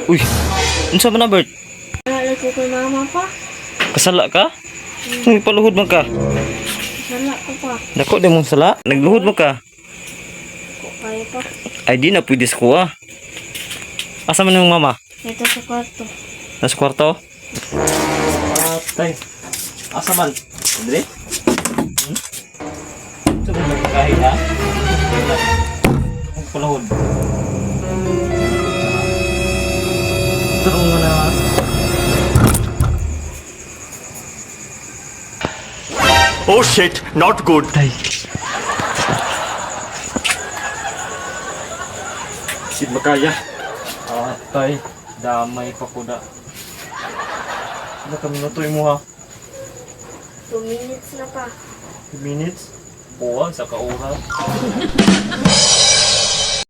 Uy, unsa man na Bert? Nalala ko kay mama pa. Kasala ka? Nagpaluhod man ka. Sala ko pa. Dako di mong sala, nagluhod mo ka. Ko kaya pa. Ay di na pwede sa kuha. Asa man yung mama? Ito sa kwarto. Nasa kwarto? Tay. Asa man? Andre? Ito mo nagkakain ha? Palahod. Tarong mo na ha? Oh shit, not good. Tay. Si Makaya. Tay, damay pa ko na. Ano kami natuloy mo ha? 2 minutes na pa. 2 minutes? Buwa, sa kaura.